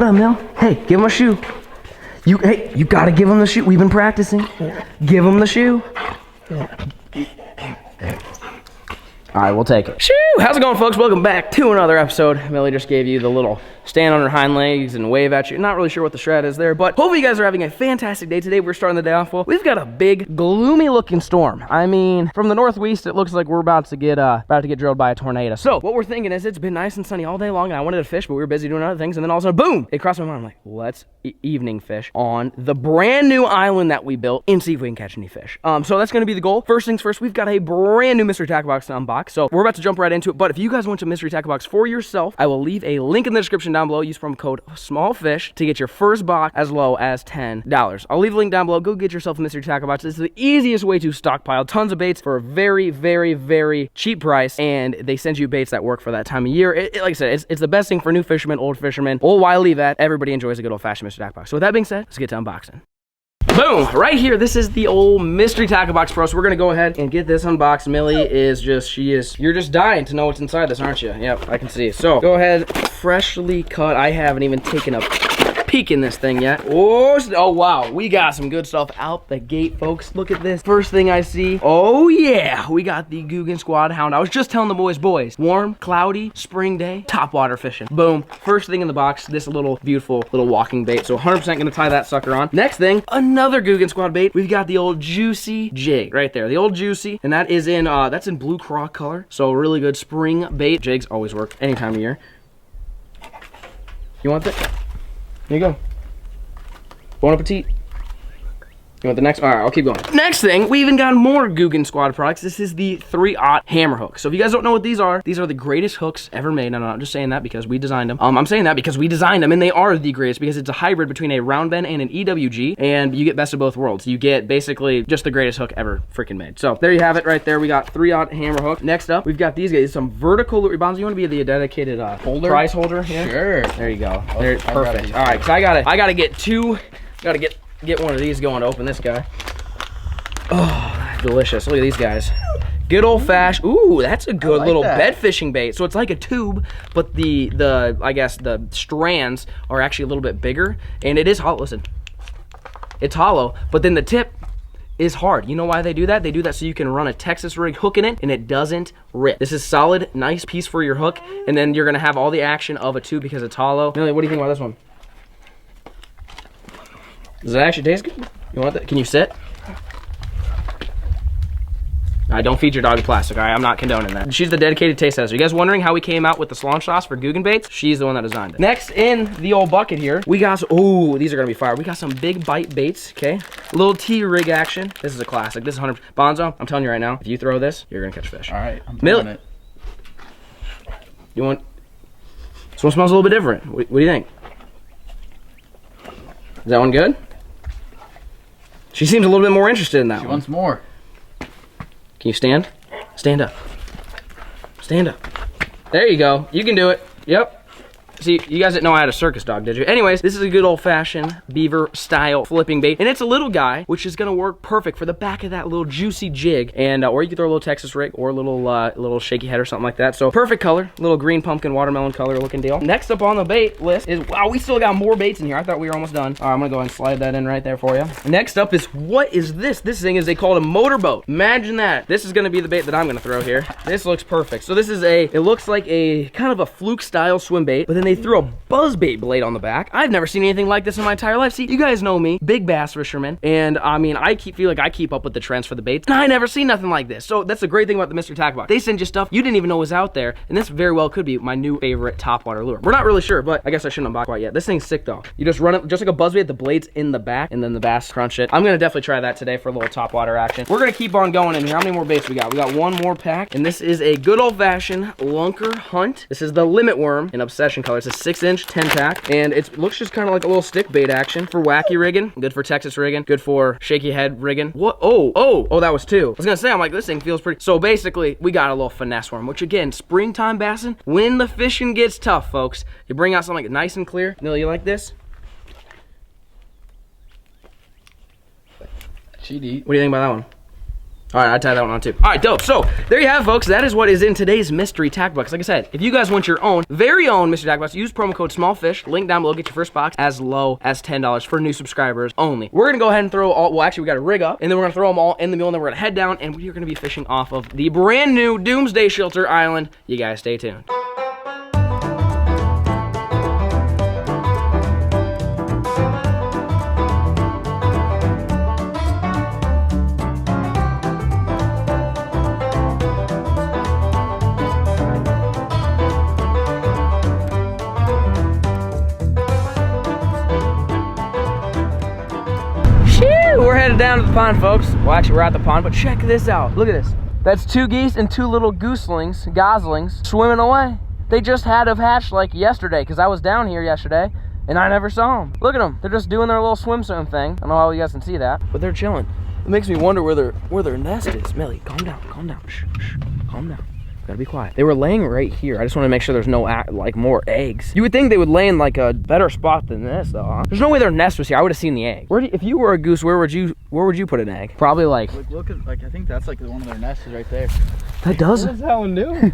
What up, Mel? Hey, give him a shoe. Hey, you gotta give him the shoe. We've been practicing. Give him the shoe. All right, we'll take it. Shoo! How's it going, folks? Welcome back to another episode. Millie just gave you the little stand on her hind legs and wave at you. Not really sure what the strat is there, but hopefully you guys are having a fantastic day today. We're starting the day off well. We've got a big, gloomy-looking storm. I mean, from the northwest, it looks like we're about to get drilled by a tornado. So what we're thinking is it's been nice and sunny all day long, and I wanted to fish, but we were busy doing other things, and then all of a sudden, boom! It crossed my mind. I'm like, let's evening fish on the brand new island that we built and see if we can catch any fish. So that's going to be the goal. First things first, we've got a brand new mystery tackle box to unbox. So we're about to jump right into it. But if you guys want to mystery tackle box for yourself, I will leave a link in the description down below. Use promo code SMALLFISH to get your first box as low as $10. I'll leave a link down below. Go get yourself a mystery tackle box. This is the easiest way to stockpile tons of baits for a very, very, very cheap price. And they send you baits that work for that time of year. Like I said, it's the best thing for new fishermen, old fishermen, old wily vet. Everybody enjoys a good old-fashioned mystery tackle box. So with that being said, let's get to unboxing. Boom! Right here, this is the old mystery tackle box pro. So we're gonna go ahead and get this unboxed. Millie is you're just dying to know what's inside this, aren't you? Yep, I can see. So go ahead, freshly cut. I haven't even taken a peek in this thing yet. Oh wow, we got some good stuff out the gate, folks. Look at this. First thing I see, oh yeah, we got the Googan Squad Hound. I was just telling the boys, warm, cloudy, spring day, top water fishing. Boom. First thing in the box, this little beautiful little walking bait. So 100% gonna tie that sucker on. Next thing, another Googan Squad bait. We've got the old Juicy jig right there. The old Juicy, and that is in that's in blue croc color. So really good spring bait. Jigs always work any time of year. You want that? Here you go. Bon appetit. You want the next? All right, I'll keep going. Next thing, we even got more Googan Squad products. This is the 3/0 hammer hook. So if you guys don't know what these are the greatest hooks ever made. No, I'm just saying that because we designed them. I'm saying that because we designed them, and they are the greatest because it's a hybrid between a round bend and an EWG, and you get best of both worlds. You get basically just the greatest hook ever freaking made. So there you have it right there. We got 3/0 hammer hook. Next up, we've got these guys, some vertical loop bonds. You want to be the dedicated holder? Prize holder? Yeah? Sure. There you go. There, perfect. All right, so I gotta get two. Gotta get one of these going to open this guy. Oh, delicious. Look at these guys. Good old fashioned. Ooh, that's a good little bed fishing bait. So it's like a tube, but I guess the strands are actually a little bit bigger, and it is hollow. Listen, it's hollow, but then the tip is hard. You know why they do that? They do that so you can run a Texas rig hook in it and it doesn't rip. This is solid, nice piece for your hook, and then you're gonna have all the action of a tube because it's hollow. Millie, what do you think about this one? Does it actually taste good? You want that? Can you sit? Don't feed your dog plastic, all right? I'm not condoning that. She's the dedicated taste tester. You guys wondering how we came out with the salon sauce for Googan baits? She's the one that designed it. Next in the old bucket here, we got, ooh, these are gonna be fire. We got some big bite baits, okay? Little T-rig action. This is a classic. This is 100%. Bonzo, I'm telling you right now, if you throw this, you're gonna catch fish. All right, I'm throwing it. You want, this one smells a little bit different. What do you think? Is that one good? She seems a little bit more interested in that one. She wants more. Can you stand? Stand up. Stand up. There you go. You can do it. Yep. See, you guys didn't know I had a circus dog, did you? Anyways, this is a good old-fashioned beaver style flipping bait, and it's a little guy, which is gonna work perfect for the back of that little Juicy jig, and or you can throw a little Texas rig or a little shaky head or something like that. So perfect color, little green pumpkin watermelon color looking deal. Next up on the bait list is, wow, we still got more baits in here. I thought we were almost done. All right, I'm gonna go ahead and slide that in right there for you. Next up is, what is this? This thing is they call it a motorboat. Imagine that. This is gonna be the bait that I'm gonna throw here. This looks perfect. So this is it looks like a kind of a fluke style swim bait, but then they threw a buzzbait blade on the back. I've never seen anything like this in my entire life. See, you guys know me, big bass fisherman, and I mean, I feel like I keep up with the trends for the baits, and I never seen nothing like this. So that's the great thing about the mystery tackle box. They send you stuff you didn't even know was out there, and this very well could be my new favorite topwater lure. We're not really sure, but I guess I shouldn't unbox quite yet. This thing's sick though. You just run it just like a buzzbait, the blade's in the back, and then the bass crunch it. I'm gonna definitely try that today for a little topwater action. We're gonna keep on going in here. How many more baits we got? We got one more pack, and this is a good old-fashioned lunker hunt. This is the limit worm in obsession color. It's a 6-inch 10-pack. And it looks just kind of like a little stick bait action for wacky rigging. Good for Texas rigging. Good for shaky head rigging. What? Oh, that was two. I was gonna say, I'm like, this thing feels pretty. So basically, we got a little finesse worm, which again, springtime bassing, when the fishing gets tough, folks, you bring out something like nice and clear. Neil, you like this? She'd eat. What do you think about that one? All right, I tied that one on too. All right, dope. So there you have it, folks. That is what is in today's mystery tackle box. Like I said, if you guys want your own, very own mystery tackle box, use promo code SMALLFISH. Link down below. Get your first box as low as $10 for new subscribers only. We're gonna go ahead and throw all. Well, actually, we got to rig up, and then we're gonna throw them all in the middle, and then we're gonna head down, and we're gonna be fishing off of the brand new Doomsday Shelter Island. You guys stay tuned. We're headed down to the pond, folks. Well, actually, we're at the pond, but check this out. Look at this. That's 2 geese and 2 little goslings swimming away. They just had to have hatched like yesterday, because I was down here yesterday and I never saw them. Look at them. They're just doing their little swim thing. I don't know how you guys can see that, but they're chilling. It makes me wonder where their nest is. Millie, calm down, shh, calm down. Gotta be quiet. They were laying right here. I just want to make sure there's no like more eggs. You would think they would lay in like a better spot than this, though. Huh? There's no way their nest was here. I would have seen the egg. If you were a goose, where would you put an egg? Probably like. Look at I think that's like one of their nests is right there. That does. What is that one doing?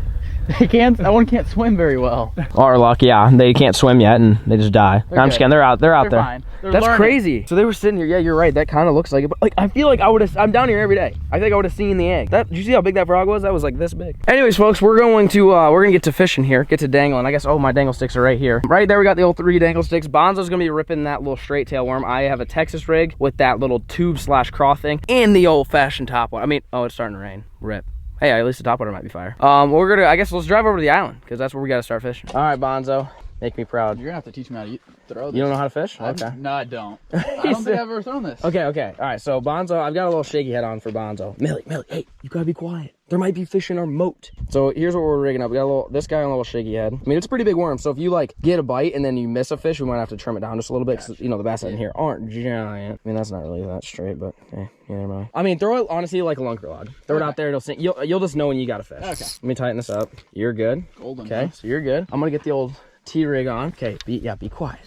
That one can't swim very well. Our luck, yeah. They can't swim yet, and they just die. No, I'm just kidding. They're out there. Fine. That's learning. Crazy. So they were sitting here. Yeah, you're right. That kind of looks like it. But like, I feel like I'm down here every day. I think I would have seen the egg. Did you see how big that frog was? That was like this big. Anyways, folks, we're gonna get to fishing here. Get to dangling. I guess. Oh, my dangle sticks are right here. Right there, we got the old 3 dangle sticks. Bonzo's gonna be ripping that little straight tail worm. I have a Texas rig with that little tube/craw thing and the old-fashioned top one. I mean, oh, it's starting to rain. Rip. Hey, at least the top water might be fire. I guess let's drive over to the island, because that's where we got to start fishing. All right, Bonzo, make me proud. You're gonna have to teach me how to throw this. You don't know how to fish? Okay. No, I don't. I don't think I've ever thrown this. Okay. All right, so Bonzo, I've got a little shaky head on for Bonzo. Millie, hey, you gotta be quiet. There might be fish in our moat. So here's what we're rigging up. We got this guy on a little shaky head. I mean, it's a pretty big worm, so if you like get a bite and then you miss a fish, we might have to trim it down just a little bit, because the bass in here aren't giant. I mean, that's not really that straight, but hey, never mind. I mean, throw it honestly like a lunker log. Throw it out there, it'll sink. You'll just know when you got a fish. Okay. Let me tighten this up. You're good. Golden. Okay, so you're good. I'm gonna get the old T-rig on. Okay, be quiet.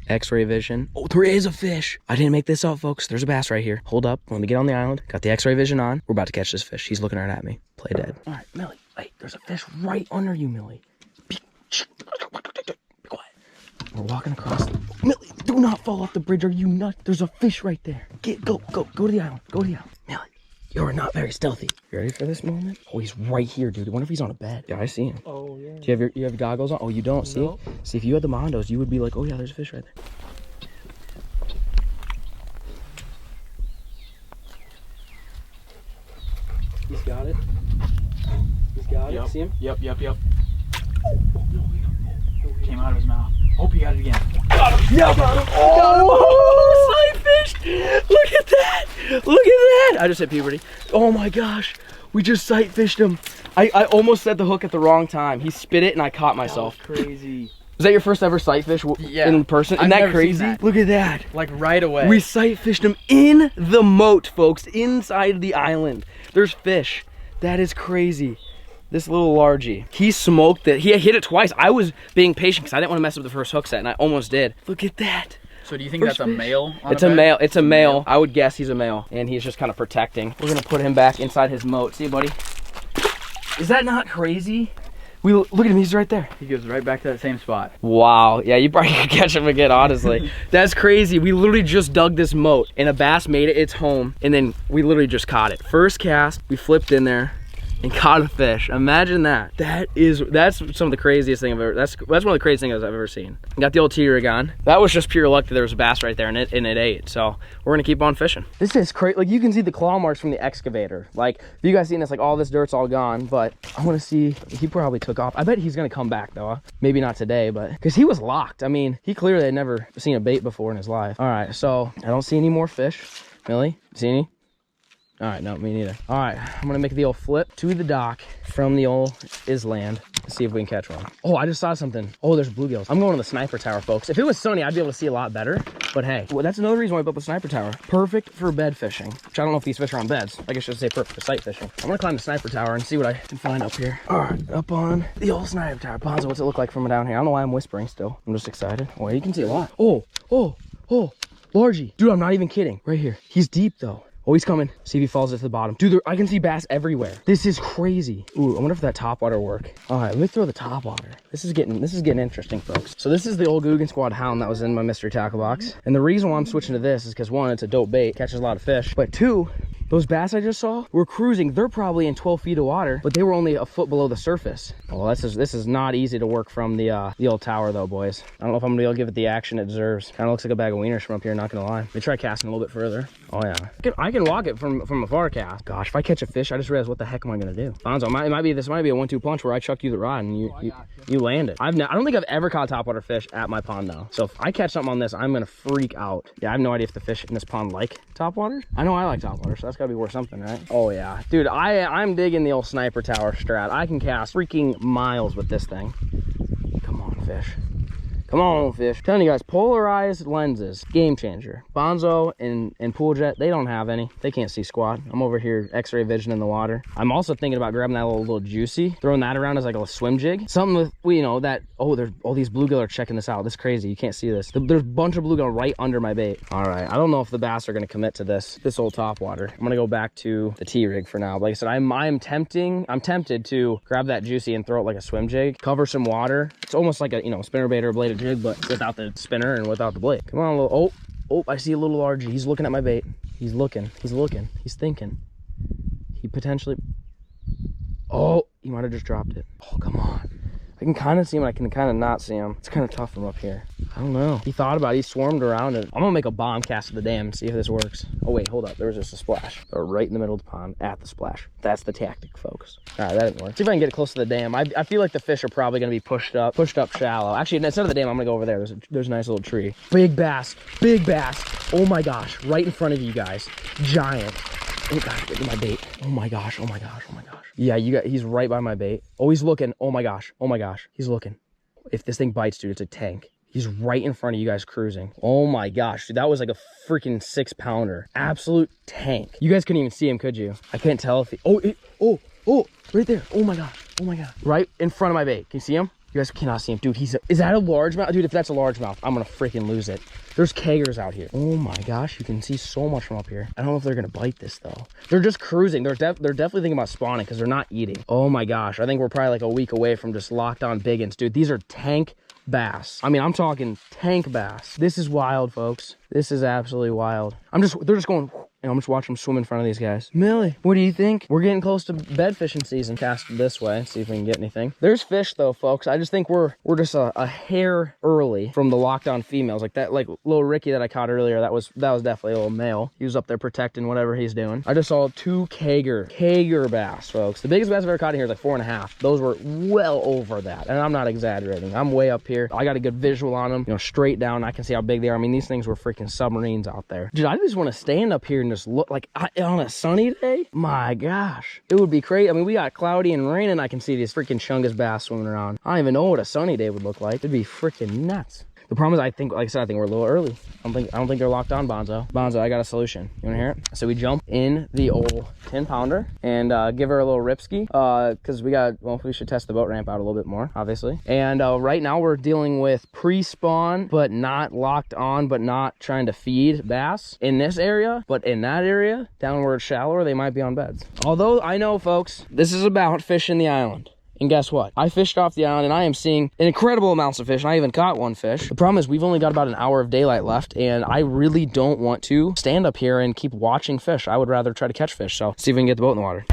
X-ray vision. Oh, there is a fish. I didn't make this up, folks. There's a bass right here. Hold up. Let me get on the island. Got the X-ray vision on. We're about to catch this fish. He's looking right at me. Play dead. All right, Millie. Hey, there's a fish right under you, Millie. Be quiet. We're walking across. Millie, do not fall off the bridge. Are you nuts? There's a fish right there. Go to the island. Millie, you are not very stealthy. You ready for this moment? Oh, he's right here, dude. I wonder if he's on a bed. Yeah, I see him. Oh, yeah. Do you have goggles on? Oh, you don't? See? Nope. See, if you had the Mondos, you would be like, oh, yeah, there's a fish right there. He's got it. Yep. See him? Yep. Oh, no. Came out of his mouth. Hope he got it again. Got him. Yeah, got him. Oh, sight fished. Look at that. I just hit puberty. Oh my gosh. We just sight fished him. I almost set the hook at the wrong time. He spit it and I caught myself. That was crazy. Was that your first ever sight fish in person? Isn't that crazy? Look at that. Like right away. We sight fished him in the moat, folks, inside the island. There's fish. That is crazy. This little largie. He smoked it. He hit it twice. I was being patient because I didn't want to mess up the first hook set, and I almost did. Look at that. So do you think that's a male? It's a male. It's a male. I would guess he's a male, and he's just kind of protecting. We're gonna put him back inside his moat. See, buddy? Is that not crazy? Look at him. He's right there. He goes right back to that same spot. Wow. Yeah, you probably could catch him again, honestly. That's crazy. We literally just dug this moat, and a bass made it its home, and then we literally just caught it. First cast, we flipped in there and caught a fish. Imagine that. That's some of the craziest thing I've ever. That's one of the craziest things I've ever seen. Got the old T-rig on. That was just pure luck that there was a bass right there and it ate. So we're gonna keep on fishing. This is crazy. Like, you can see the claw marks from the excavator. Like, if you guys seen this, like, all this dirt's all gone. But I want to see. He probably took off. I bet he's gonna come back though. Maybe not today, but because he was locked. I mean, he clearly had never seen a bait before in his life. All right, so I don't see any more fish. Millie, see any? All right, no, me neither. All right, I'm gonna make the old flip to the dock from the old island. Let's see if we can catch one. Oh, I just saw something. Oh, there's bluegills. I'm going to the sniper tower, folks. If it was sunny, I'd be able to see a lot better. But hey, well, that's another reason why I built the sniper tower. Perfect for bed fishing. Which I don't know if these fish are on beds. I guess I should say perfect for sight fishing. I'm gonna climb the sniper tower and see what I can find up here. All right, up on the old sniper tower. Bonzo, what's it look like from down here? I don't know why I'm whispering still. I'm just excited. Oh, you can see a lot. Oh. Largy. Dude, I'm not even kidding. Right here. He's deep though. Oh, he's coming. See if he falls to the bottom. Dude, I can see bass everywhere. This is crazy. Ooh, I wonder if that top water work. All right, let me throw the top water. This is getting interesting, folks. So this is the old Guggen Squad hound that was in my mystery tackle box. And the reason why I'm switching to this is because one, it's a dope bait, catches a lot of fish. But two, those bass I just saw were cruising. They're probably in 12 feet of water, but they were only a foot below the surface. Well, this is not easy to work from the old tower though, boys. I don't know if I'm gonna be able to give it the action it deserves. Kind of looks like a bag of wieners from up here, not gonna lie. Let me try casting a little bit further. Oh yeah, I can walk it from a far cast. Gosh, if I catch a fish, I just realized what the heck am I gonna do? Bonzo, this might be a 1-2 punch where I chuck you the rod and you land it. I don't think I've ever caught topwater fish at my pond though. So if I catch something on this, I'm gonna freak out. Yeah, I have no idea if the fish in this pond like topwater. I know I like topwater, so that's gotta be worth something, right? Oh yeah, dude, I'm digging the old sniper tower strat. I can cast freaking miles with this thing. Come on, fish. Come on, fish. I'm telling you guys, polarized lenses, game changer. Bonzo and Pool Jet, they don't have any. They can't see squat. I'm over here x-ray vision in the water. I'm also thinking about grabbing that little juicy, throwing that around as like a swim jig. Something with, you know, that, oh, there's all these bluegill are checking this out. This is crazy. You can't see this. There's a bunch of bluegill right under my bait. All right, I don't know if the bass are gonna commit to this old top water. I'm gonna go back to the T-rig for now. Like I said, I'm tempted to grab that juicy and throw it like a swim jig, cover some water. It's almost like a, you know, spinner bait or a bladed jig, but without the spinner and without the blade. Come on, little, oh, I see a little largy. He's looking at my bait. He's looking, he's thinking. He potentially, oh, he might have just dropped it. Oh, come on. I can kind of see him, I can kind of not see him. It's kind of tough from up here. I don't know. He thought about it, he swarmed around it. I'm gonna make a bomb cast of the dam and see if this works. Oh wait, hold up, there was just a splash. Right in the middle of the pond, at the splash. That's the tactic, folks. All right, that didn't work. See if I can get it close to the dam. I feel like the fish are probably gonna be pushed up shallow. Actually, instead of the dam, I'm gonna go over there. There's a nice little tree. Big bass, big bass. Oh my gosh, right in front of you guys. Giant. Oh gosh, look at my bait. Oh my gosh, oh my gosh, oh my gosh. Yeah, he's right by my bait. Oh, he's looking. Oh my gosh, he's looking. If this thing bites, dude, it's a tank. He's right in front of you guys cruising. Oh my gosh, dude, that was like a freaking 6-pounder. Absolute tank. You guys couldn't even see him, could you? I can't tell if he, oh, right there. Oh my gosh, right in front of my bait. Can you see him? You guys cannot see him. Dude, is that a largemouth? Dude, if that's a largemouth, I'm gonna freaking lose it. There's keggers out here. Oh my gosh, you can see so much from up here. I don't know if they're gonna bite this though. They're just cruising. They're definitely thinking about spawning because they're not eating. Oh my gosh, I think we're probably like a week away from just locked on biggins. Dude, these are tank bass. I mean, I'm talking tank bass. This is wild, folks. This is absolutely wild. They're just going, and I'm just watching them swim in front of these guys. Millie, what do you think? We're getting close to bed fishing season. Cast this way, see if we can get anything. There's fish though, folks. I just think we're just a hair early from the lockdown females. Like that, like little Ricky that I caught earlier, that was definitely a little male. He was up there protecting whatever he's doing. I just saw 2 Kager bass, folks. The biggest bass I've ever caught in here is like 4.5. Those were well over that, and I'm not exaggerating. I'm way up here. I got a good visual on them, you know, straight down. I can see how big they are. I mean, these things were freaking submarines out there. Dude, I just want to stand up here and just look like on a sunny day. My gosh, it would be crazy. I mean, we got cloudy and rain, and I can see these freaking chungus bass swimming around. I don't even know what a sunny day would look like. It'd be freaking nuts. The problem is, I think, like I said, I think we're a little early. I don't think they're locked on, Bonzo. Bonzo, I got a solution. You wanna hear it? So we jump in the old 10-pounder and give her a little ripski, because we should test the boat ramp out a little bit more, obviously. And right now we're dealing with pre-spawn, but not locked on, but not trying to feed bass in this area. But in that area, down where it's shallower, they might be on beds. Although I know, folks, this is about fishing the island. And guess what? I fished off the island and I am seeing an incredible amounts of fish, and I even caught 1 fish. The problem is we've only got about an hour of daylight left, and I really don't want to stand up here and keep watching fish. I would rather try to catch fish. So see if we can get the boat in the water.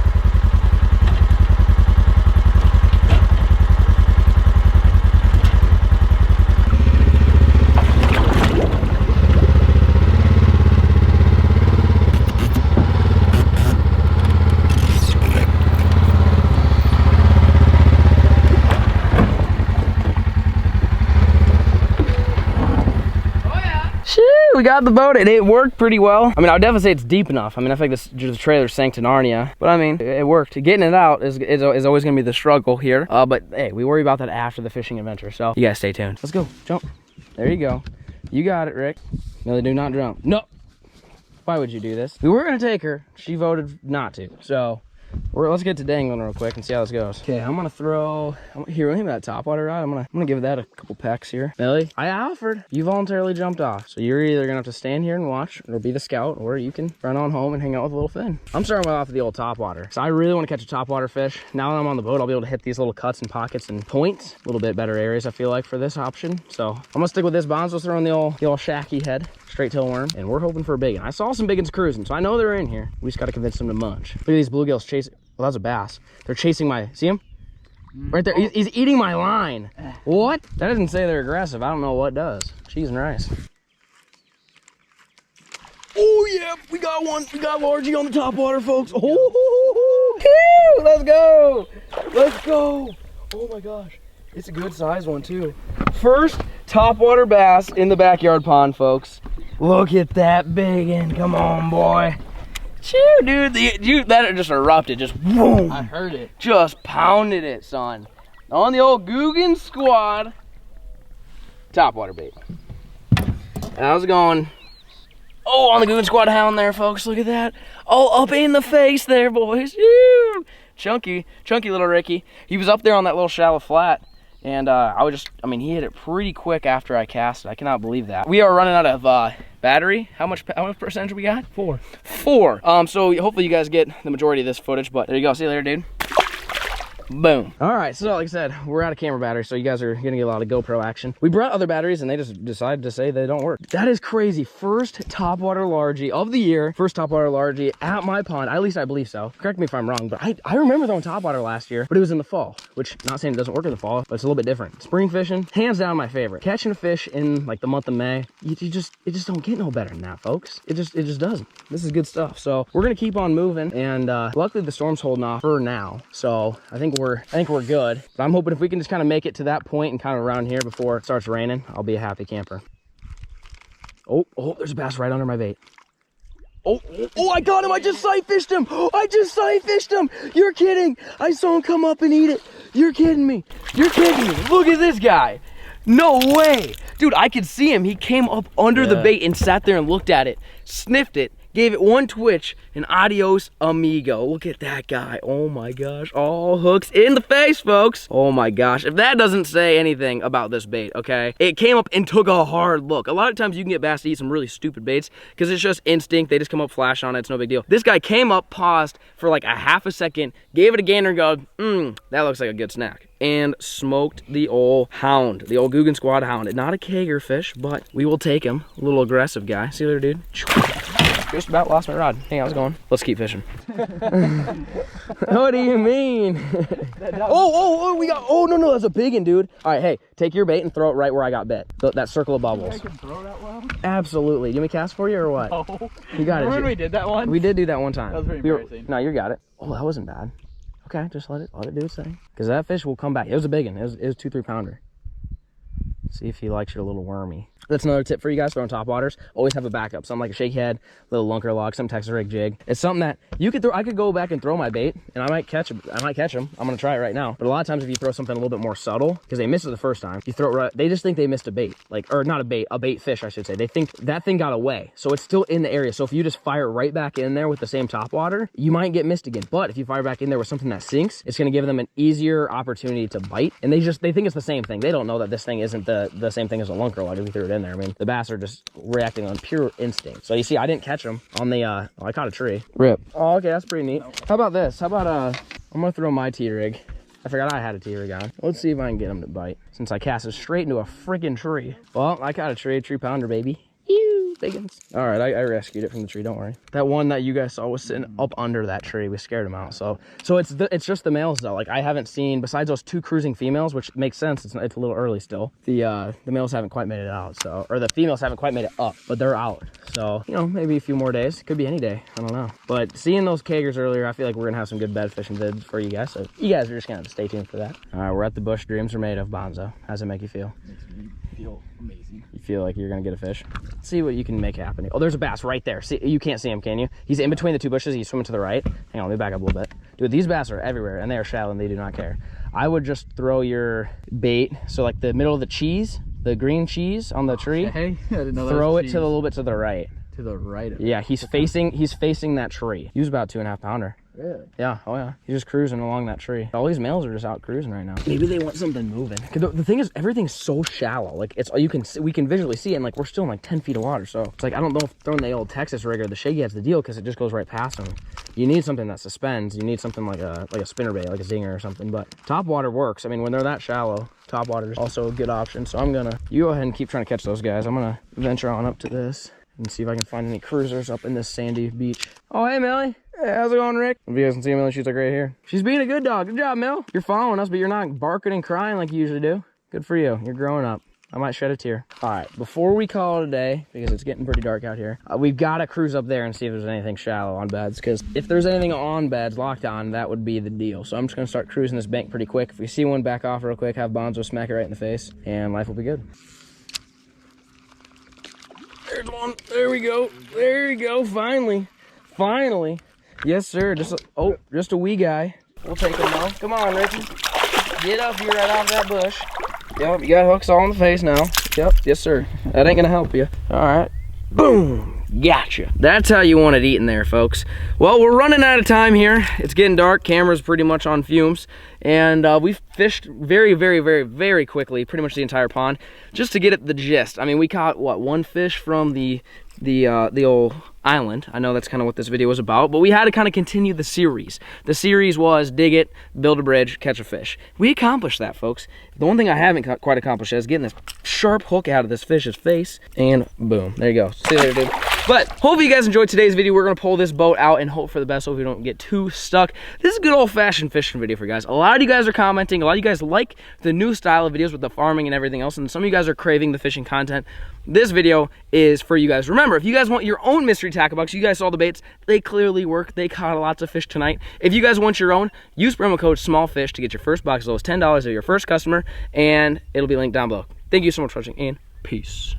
We got the boat and it worked pretty well. I mean, I would definitely say it's deep enough. I mean, I feel like the trailer sank to Narnia, but I mean, it worked. Getting it out is always gonna be the struggle here. But hey, we worry about that after the fishing adventure. So you guys stay tuned. Let's go, jump. There you go. You got it, Rick. No, do not jump. No. Why would you do this? We were gonna take her. She voted not to. So Let's get to dangling real quick and see how this goes. Okay, I'm gonna throw, here, leave that top water rod. I'm gonna give that a couple pecks here. Millie, I offered. You voluntarily jumped off. So you're either gonna have to stand here and watch, or be the scout, or you can run on home and hang out with a little fin. I'm starting off with the old top water. So I really wanna catch a top water fish. Now that I'm on the boat, I'll be able to hit these little cuts and pockets and points. A little bit better areas, I feel like, for this option. So I'm gonna stick with this. Bonzo's throwing the old shacky head, straight tail worm, and we're hoping for a big one. I saw some big ones cruising, so I know they're in here. We just gotta convince them to munch. Look at these bluegills chasing. Well, that's a bass. They're chasing my, see him? Right there, he's eating my line. What? That doesn't say they're aggressive. I don't know what does. Cheese and rice. Oh yeah, we got one. We got largie on the top water, folks. Oh, let's go. Let's go. Oh my gosh, it's a good size one too. First top water bass in the backyard pond, folks. Look at that big one. Come on, boy. Chew, dude, that just erupted, just boom. I heard it. Just pounded it, son. On the old Guggen Squad topwater bait. How's it going? Oh, on the Guggen Squad hound there, folks. Look at that. Oh, up in the face there, boys. Ew. Chunky little Ricky. He was up there on that little shallow flat. And he hit it pretty quick after I cast it. I cannot believe that. We are running out of battery. How much percentage we got? 4. So hopefully you guys get the majority of this footage, but there you go. See you later, dude. Boom. All right, so like I said, we're out of camera batteries, so you guys are gonna get a lot of GoPro action. We brought other batteries and they just decided to say they don't work. That is crazy. First topwater largie of the year. First topwater largie at my pond. At least I believe so. Correct me if I'm wrong, but I remember throwing topwater last year, but it was in the fall, which not saying it doesn't work in the fall, but it's a little bit different. Spring fishing, hands down my favorite. Catching a fish in like the month of May, it just don't get no better than that, folks. It just doesn't. This is good stuff. So we're gonna keep on moving, and luckily the storm's holding off for now. So I think we're good, but I'm hoping if we can just kind of make it to that point and kind of around here before it starts raining, I'll be a happy camper. Oh, there's a bass right under my bait. Oh, I got him. I just sight fished him. You're kidding. I saw him come up and eat it. You're kidding me. Look at this guy. No way. Dude, I could see him. He came up under the bait and sat there and looked at it, sniffed it, gave it one twitch, and adios amigo. Look at that guy. Oh my gosh. All hooks in the face, folks. Oh my gosh. If that doesn't say anything about this bait, okay? It came up and took a hard look. A lot of times you can get bass to eat some really stupid baits because it's just instinct. They just come up, flash on it. It's no big deal. This guy came up, paused for like a half a second, gave it a gander and go, that looks like a good snack. And smoked the old hound, the old Guggen Squad hound. Not a Kager fish, but we will take him. A little aggressive guy. See you later, dude. Just about lost my rod. Hey, how's it going? Let's keep fishing. What do you mean? We got, no, that's a big one, dude. All right, hey, take your bait and throw it right where I got bit. That circle of bubbles. I can throw that well? Absolutely. Do you want me to cast for you or what? Oh. You got it. Remember when we did that one? We did do that one time. That was very embarrassing. No, you got it. Oh, that wasn't bad. Okay, just let it do its thing. Because that fish will come back. It was a big one. It was 2-3 pounder. See if he likes your little wormy. That's another tip for you guys throwing top waters. Always have a backup. Something like a shake head, little lunker log, some Texas rig jig. It's something that you could throw. I could go back and throw my bait, and I might catch him. I'm gonna try it right now. But a lot of times, if you throw something a little bit more subtle, because they missed it the first time, you throw it right. They just think they missed a bait, or not a bait fish, I should say. They think that thing got away, so it's still in the area. So if you just fire right back in there with the same top water, you might get missed again. But if you fire back in there with something that sinks, it's gonna give them an easier opportunity to bite. And they think it's the same thing. They don't know that this thing isn't the same thing as a lunker log if you threw it in there. I mean, the bass are just reacting on pure instinct. So you see, I didn't catch them on the, I caught a tree. Rip. Oh, okay, that's pretty neat. How about this? How about, I'm gonna throw my T-rig. I forgot I had a T-rig on. Let's see if I can get him to bite, since I cast it straight into a freaking tree. Well, I caught a tree pounder, baby. Ew, biggins. All right, I rescued it from the tree, don't worry. That one that you guys saw was sitting up under that tree. We scared him out. So it's just the males though. Like I haven't seen, besides those 2 cruising females, which makes sense. It's a little early still. The males haven't quite made it out. So, or the females haven't quite made it up, but they're out. So, you know, maybe a few more days. Could be any day. I don't know. But seeing those Kagers earlier, I feel like we're gonna have some good bed fishing vids for you guys. So you guys are just gonna have to stay tuned for that. All right, we're at the bush dreams are made of, Bonzo. How's it make you feel? Makes me feel amazing. You feel like you're gonna get a fish? Let's see what you can make happen. Oh, there's a bass right there. See, you can't see him, can you? He's in between the 2 bushes. He's swimming to the right. Hang on, let me back up a little bit. Dude, these bass are everywhere, and they are shallow, and they do not care. I would just throw your bait, so like the middle of the cheese, the green cheese on the tree. Hey, I didn't know that. Throw it to a little bit to the right. To the right of it. Yeah, he's facing that tree. He was about 2.5 pounder. Really? Yeah, oh yeah. He's just cruising along that tree. All these males are just out cruising right now. Maybe they want something moving. The thing is, everything's so shallow. Like, it's, we can visually see it, and like, we're still in like 10 feet of water. So it's like, I don't know if throwing the old Texas rig or the Shaggy has the deal, because it just goes right past them. You need something that suspends. You need something like a spinnerbait, like a zinger or something. But top water works. I mean, when they're that shallow, top water is also a good option. So you go ahead and keep trying to catch those guys. I'm gonna venture on up to this and see if I can find any cruisers up in this sandy beach. Oh, hey, Millie. Hey, how's it going, Rick? If you guys can see Millie, she's like right here. She's being a good dog. Good job, Mill. You're following us, but you're not barking and crying like you usually do. Good for you. You're growing up. I might shed a tear. All right, before we call it a day, because it's getting pretty dark out here, we've got to cruise up there and see if there's anything shallow on beds, because if there's anything on beds locked on, that would be the deal. So I'm just going to start cruising this bank pretty quick. If we see one, back off real quick, have Bonzo smack it right in the face, and life will be good. There's one. There we go. There you go. Finally. Finally. Yes, sir. Just a wee guy. We'll take him now. Come on, Ricky. Get up here right off that bush. Yep, you got hooks all in the face now. Yep, yes, sir. That ain't gonna help you. All right. Boom. Gotcha. That's how you want it eaten there, folks. Well, we're running out of time here. It's getting dark. Camera's pretty much on fumes. And we've fished very, very, very, very quickly, pretty much the entire pond, just to get at the gist. I mean, we caught, what, one fish from the old island. I know that's kind of what this video was about, but we had to kind of continue the series. The series was dig it, build a bridge, catch a fish. We accomplished that, folks. The one thing I haven't quite accomplished is getting this sharp hook out of this fish's face, and boom, there you go. See you later, dude. But hopefully you guys enjoyed today's video. We're gonna pull this boat out and hope for the best, so we don't get too stuck. This is a good old-fashioned fishing video for you guys. A lot of you guys are commenting, a lot of you guys like the new style of videos with the farming and everything else, and some of you guys are craving the fishing content. This video is for you guys. Remember, if you guys want your own mystery tackle box, you guys saw the baits, they clearly work. They caught lots of fish tonight. If you guys want your own, use promo code SMALLFISH to get your first box as low as $10 of your first customer, and it'll be linked down below. Thank you so much for watching, and peace.